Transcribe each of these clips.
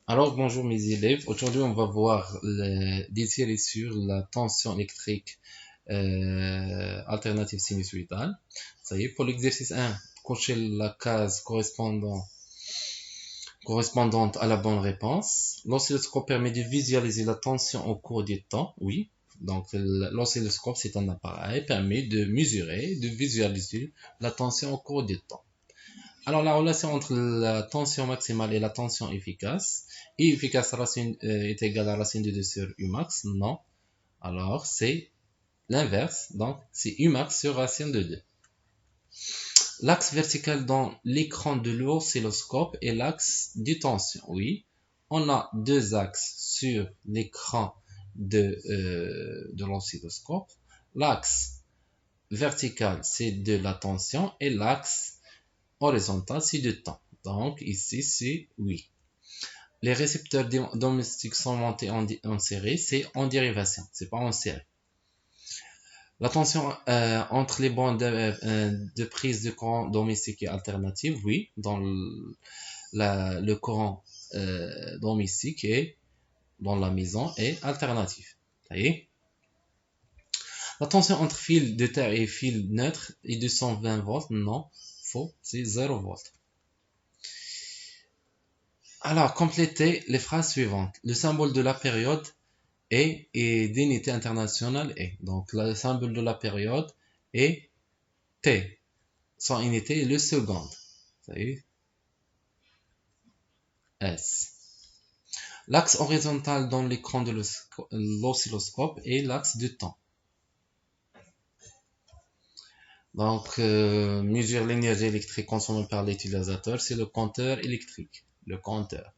Alors, bonjour mes élèves. Aujourd'hui, on va voir des séries sur la tension électrique alternative sinusoïdale. Ça y est, pour l'exercice 1, cochez la case correspondante à la bonne réponse. L'oscilloscope permet de visualiser la tension au cours du temps. Oui. Donc, l'oscilloscope, c'est un appareil, permet de mesurer, de visualiser la tension au cours du temps. Alors, la relation entre la tension maximale et la tension efficace. I efficace est égal à racine de 2 sur Umax. Non. Alors, c'est l'inverse. Donc, c'est Umax sur racine de 2. L'axe vertical dans l'écran de l'oscilloscope est l'axe du tension. Oui. On a deux axes sur l'écran de l'oscilloscope. L'axe vertical, c'est de la tension et l'axe horizontal, c'est de temps. Donc, ici, c'est oui. Les récepteurs domestiques sont montés en série, c'est en dérivation, c'est pas en série. La tension entre les bandes de prise de courant domestique et alternative, oui, dans le courant domestique et dans la maison est alternatif. Ça y est. La tension entre fil de terre et fil neutre est de 120 volts, non, faux, c'est 0 volts. Alors, complétez les phrases suivantes. Le symbole de la période et d'unité internationale est. Donc, le symbole de la période est T. Son unité est le seconde. C'est S. L'axe horizontal dans l'écran de l'oscilloscope est l'axe de temps. Donc, mesure l'énergie électrique consommée par l'utilisateur, c'est le compteur électrique. Le compteur.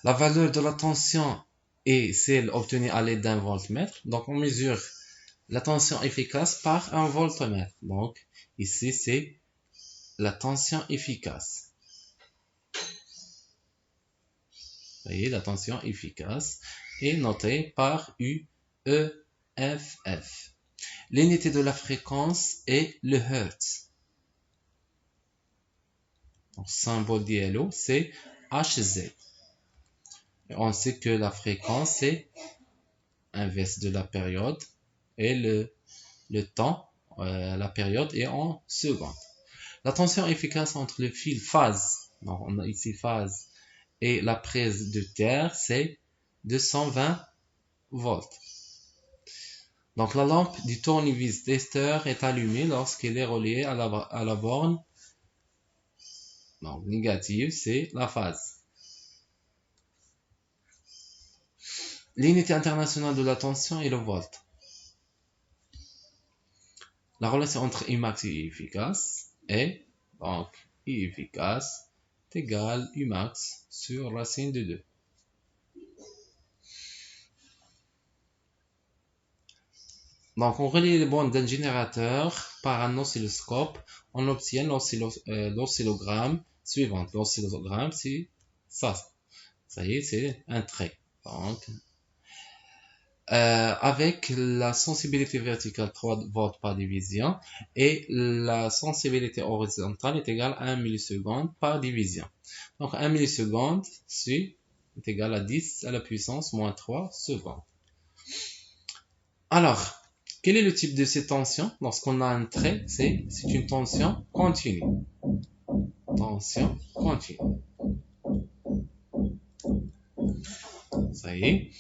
La valeur de la tension est celle obtenue à l'aide d'un voltmètre. Donc, on mesure la tension efficace par un voltmètre. Donc, ici, c'est la tension efficace. Vous voyez, la tension efficace est notée par UEFF. L'unité de la fréquence est le Hertz. Donc, symbole d'ILO, c'est Hz. Et on sait que la fréquence est inverse de la période et le temps, la période est en secondes. La tension efficace entre le fil phase, donc on a ici phase, et la prise de terre, c'est 220 volts. Donc la lampe du tournevis testeur est allumée lorsqu'elle est reliée à la borne. Donc négative, c'est la phase. L'unité internationale de la tension est le volt. La relation entre Imax et efficace est, donc, I efficace est égal Umax sur racine de 2. Donc, on relie les bandes d'un générateur par un oscilloscope. On obtient l'oscillogramme suivant. L'oscillogramme, c'est ça. Ça y est, c'est un trait. Donc, avec la sensibilité verticale 3 volts par division et la sensibilité horizontale est égale à 1 milliseconde par division. Donc 1 milliseconde est égal à 10 à la puissance moins 3 secondes. Alors, quel est le type de cette tension? Lorsqu'on a un trait, c'est une tension continue. Tension continue. Ça y est.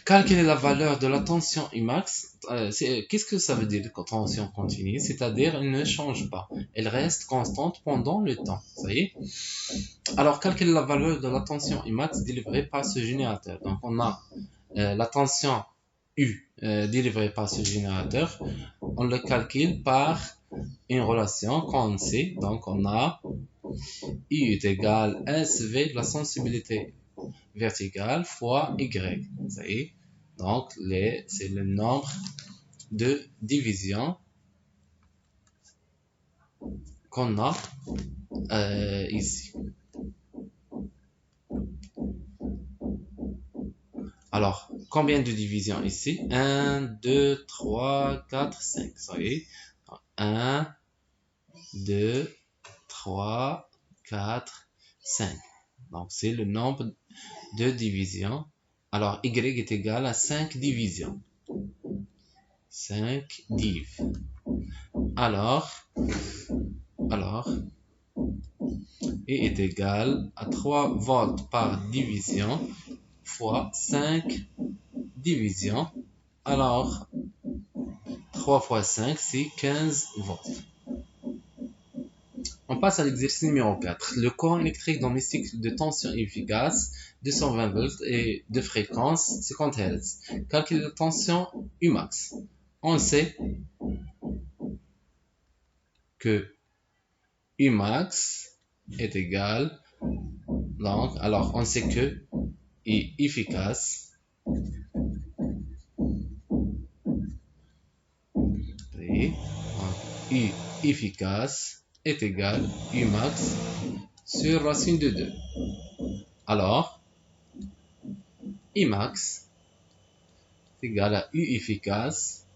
Calculer la valeur de la tension Imax. Qu'est-ce que ça veut dire tension continue? C'est-à-dire elle ne change pas. Elle reste constante pendant le temps. Ça y est. Alors, calculer la valeur de la tension Imax délivrée par ce générateur. Donc, on a la tension U délivrée par ce générateur. On le calcule par une relation qu'on sait. Donc, on a I est égal à SV de la sensibilité verticale fois Y. Ça y est. Donc, c'est le nombre de divisions qu'on a ici. Alors, combien de divisions ici? 1, 2, 3, 4, 5. Ça y est. 1, 2, 3, 4, 5. Donc, c'est le nombre de divisions. Alors, y est égal à 5 divisions. 5 div. Alors, E est égal à 3 volts par division fois 5 divisions. Alors, 3 fois 5, c'est 15 volts. On passe à l'exercice numéro 4. Le courant électrique domestique de tension efficace 220 volts et de fréquence 50 Hz. Calcule la tension Umax. On sait que Umax est égal, donc, alors on sait que I efficace et U efficace est égal Umax sur racine de 2. Alors, Imax est égal à U efficace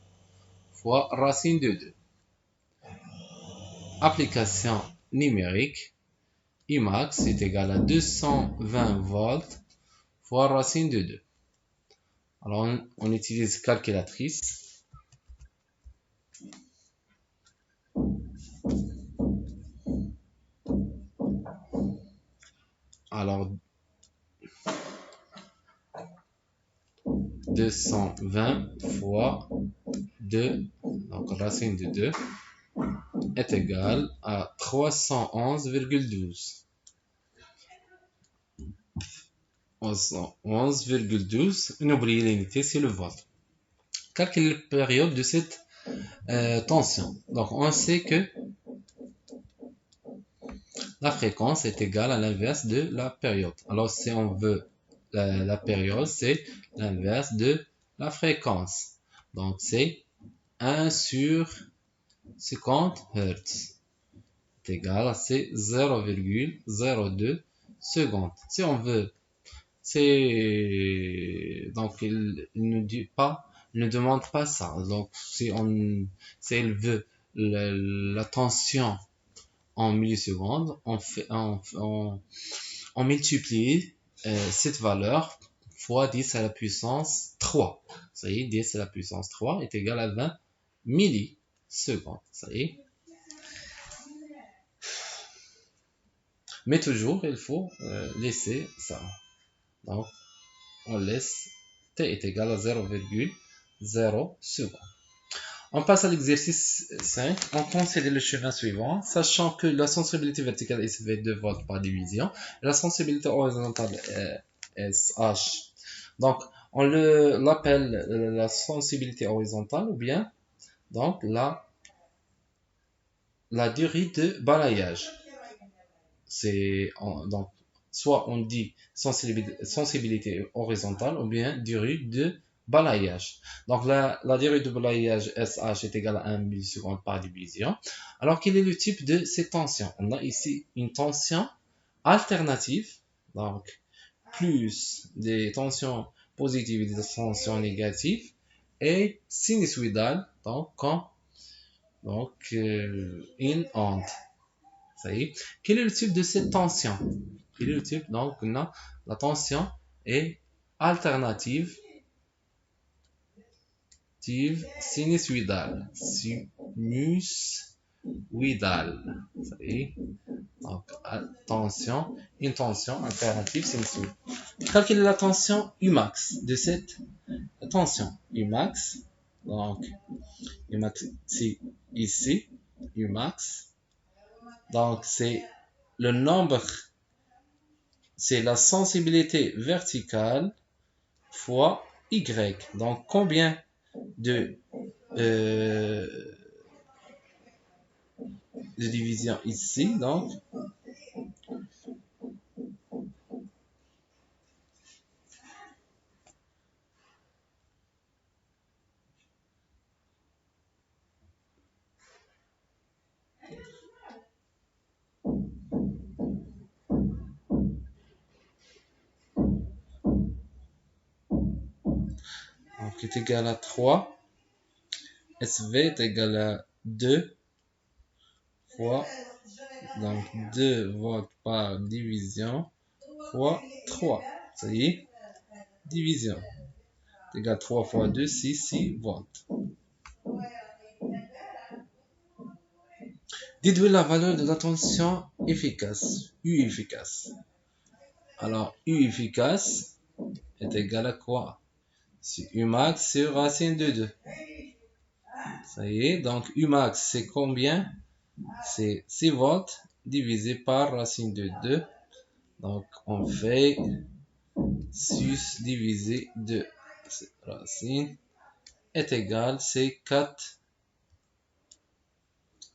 fois racine de 2. Application numérique, Imax est égal à 220 volts fois racine de 2. Alors, on utilise calculatrice. Alors, 220 fois 2, donc racine de 2, est égal à 311,12. 11,12, n'oubliez l'unité, c'est le volt. Calculer la période de cette tension. Donc, on sait que la fréquence est égale à l'inverse de la période. Alors, si on veut la période, c'est l'inverse de la fréquence. Donc, c'est 1 sur 50 Hz est égal à 0,02 secondes. Si on veut, donc il ne demande pas ça. Donc si elle veut la tension en millisecondes, on multiplie cette valeur fois 10 à la puissance 3. Ça y est, 10 à la puissance 3 est égal à 20 millisecondes. Ça y est. Mais toujours, il faut laisser ça. Donc, on laisse t est égal à 0,0 secondes. On passe à l'exercice 5. On considère le chemin suivant, sachant que la sensibilité verticale est de 2 volts par division, la sensibilité horizontale est SH. Donc, on l'appelle la sensibilité horizontale ou bien donc la durée de balayage. Donc, soit on dit sensibilité horizontale ou bien durée de balayage. Donc la durée de balayage SH est égale à 1 milliseconde par division. Alors quel est le type de cette tension? On a ici une tension alternative, donc plus des tensions positives et des tensions négatives, et sinusoïdale, donc une onde. Ça y est. Quel est le type de cette tension? Quel est le type? Donc, on a la tension est alternative sinusoïdale. Sinusoïdale. Ça y est. Donc, une tension alternative sinusoïdale. Quelle est la tension Umax de cette tension? Umax, donc, Umax, c'est ici, Umax. Donc, c'est le nombre, c'est la sensibilité verticale fois Y. Donc, combien de divisions ici? Donc, est égal à 3. SV est égal à 2 fois Donc 2 volts par division fois 3. Ça y est, division. C'est égal 3 fois 2, 6 volts. Déduire la valeur de la tension efficace, U efficace. Alors, U efficace est égal à quoi? C'est U max sur racine de 2. Ça y est, donc U max c'est combien? C'est 6 volts divisé par racine de 2. Donc, on fait 6 divisé 2. Racine est égal, c'est 4.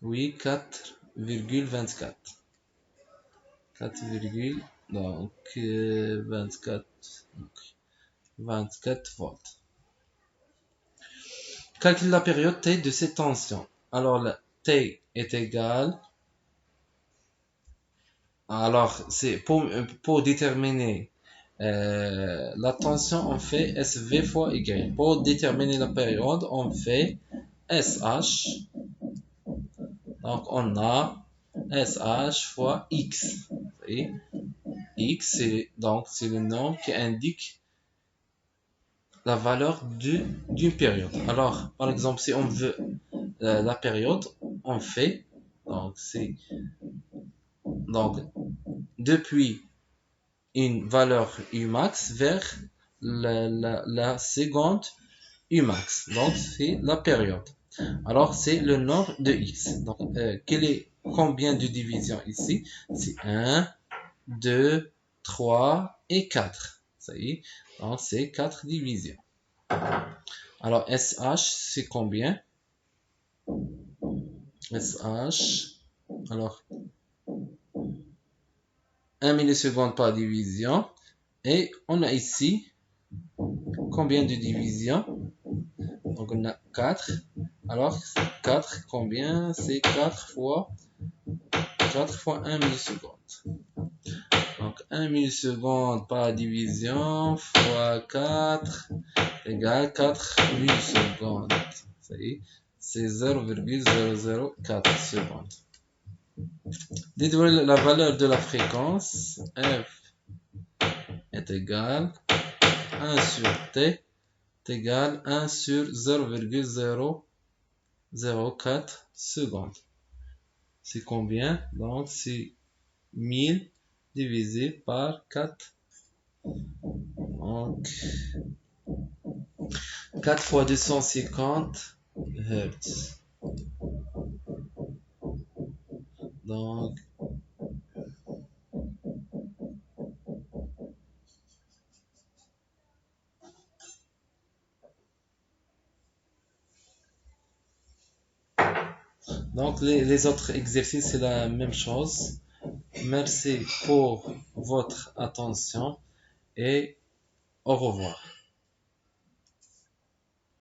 Oui, 4,24. 4, donc 24, donc 24 volts. Calcule la période T de cette tension. Alors, la T est égal. Alors, c'est pour déterminer la tension, on fait SV fois Y. Pour déterminer la période, on fait SH. Donc, on a SH fois X. Et X, c'est le nom qui indique la valeur d'une période. Alors, par exemple, si on veut la période, on fait, donc depuis une valeur Umax vers la seconde Umax. Donc, c'est la période. Alors, c'est le nombre de X. Donc, combien de divisions ici? C'est 1, 2, 3 et 4. Ça y est. Donc, c'est 4 divisions. Alors, SH, c'est combien? SH, alors, 1 milliseconde par division. Et on a ici combien de divisions? Donc, on a 4. Alors, 4, combien? C'est 4 fois 1 milliseconde. Donc, 1 milliseconde par division fois 4 égale 4 millisecondes. Ça y est, c'est 0,004 secondes. Déduire la valeur de la fréquence. F est égal 1 sur T est égal 1 sur 0,004 secondes. C'est combien? Donc, c'est 1000 divisé par 4. Donc, 4 fois 250 Hz. Donc les autres exercices, c'est la même chose. Merci pour votre attention et au revoir.